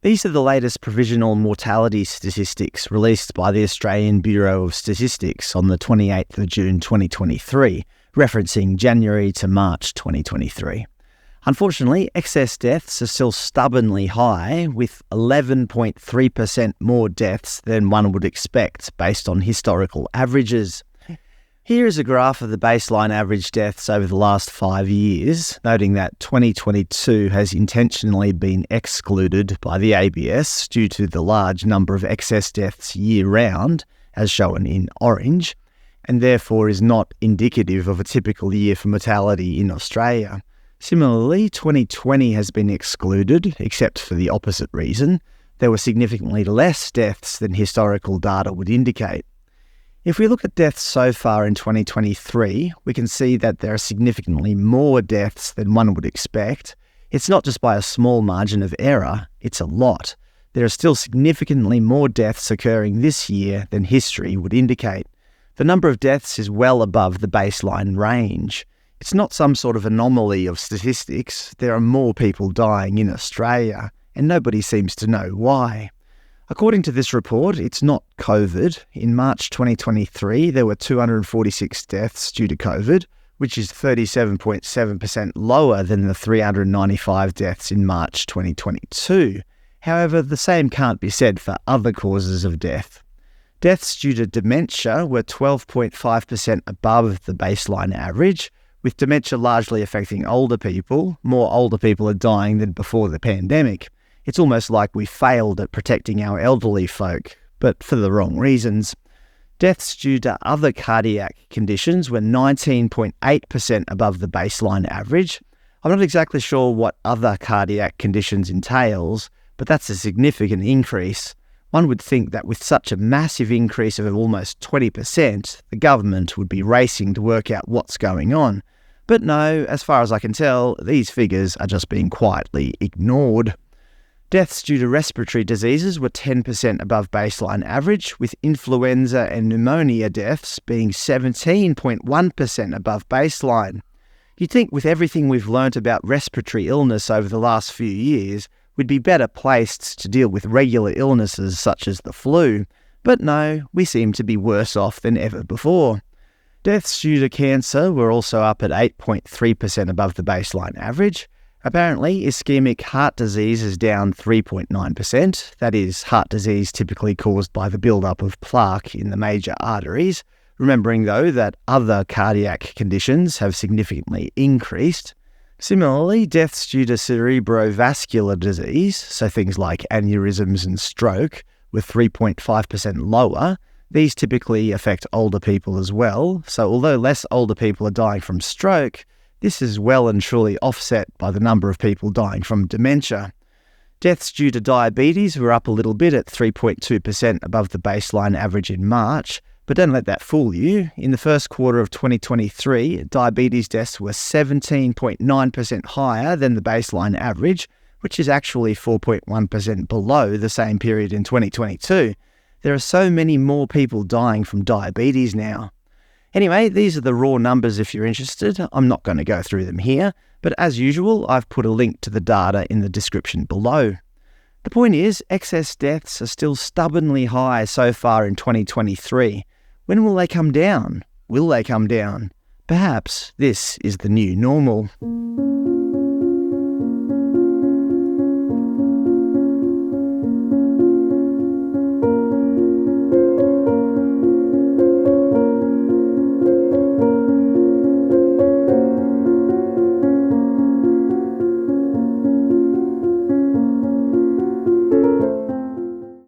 These are the latest provisional mortality statistics released by the Australian Bureau of Statistics on the 28th of June 2023, referencing January to March 2023. Unfortunately, excess deaths are still stubbornly high, with 11.3% more deaths than one would expect based on historical averages. Here is a graph of the baseline average deaths over the last 5 years, noting that 2022 has intentionally been excluded by the ABS due to the large number of excess deaths year-round, as shown in orange, and therefore is not indicative of a typical year for mortality in Australia. Similarly, 2020 has been excluded, except for the opposite reason. There were significantly less deaths than historical data would indicate. If we look at deaths so far in 2023, we can see that there are significantly more deaths than one would expect. It's not just by a small margin of error, it's a lot. There are still significantly more deaths occurring this year than history would indicate. The number of deaths is well above the baseline range. It's not some sort of anomaly of statistics. There are more people dying in Australia, and nobody seems to know why. According to this report, it's not COVID. In March 2023, there were 246 deaths due to COVID, which is 37.7% lower than the 395 deaths in March 2022. However, the same can't be said for other causes of death. Deaths due to dementia were 12.5% above the baseline average, with dementia largely affecting older people. More older people are dying than before the pandemic. It's almost like we failed at protecting our elderly folk, but for the wrong reasons. Deaths due to other cardiac conditions were 19.8% above the baseline average. I'm not exactly sure what other cardiac conditions entails, but that's a significant increase. One would think that with such a massive increase of almost 20%, the government would be racing to work out what's going on. But no, as far as I can tell, these figures are just being quietly ignored. Deaths due to respiratory diseases were 10% above baseline average, with influenza and pneumonia deaths being 17.1% above baseline. You'd think with everything we've learnt about respiratory illness over the last few years, we'd be better placed to deal with regular illnesses such as the flu. But no, we seem to be worse off than ever before. Deaths due to cancer were also up at 8.3% above the baseline average. Apparently, ischemic heart disease is down 3.9%. That is, heart disease typically caused by the build-up of plaque in the major arteries. Remembering, though, that other cardiac conditions have significantly increased. Similarly, deaths due to cerebrovascular disease, so things like aneurysms and stroke, were 3.5% lower. These typically affect older people as well, so although less older people are dying from stroke, this is well and truly offset by the number of people dying from dementia. Deaths due to diabetes were up a little bit at 3.2% above the baseline average in March, but don't let that fool you. In the first quarter of 2023, diabetes deaths were 17.9% higher than the baseline average, which is actually 4.1% below the same period in 2022. There are so many more people dying from diabetes now. Anyway, these are the raw numbers if you're interested. I'm not going to go through them here, but as usual, I've put a link to the data in the description below. The point is, excess deaths are still stubbornly high so far in 2023. When will they come down? Will they come down? Perhaps this is the new normal.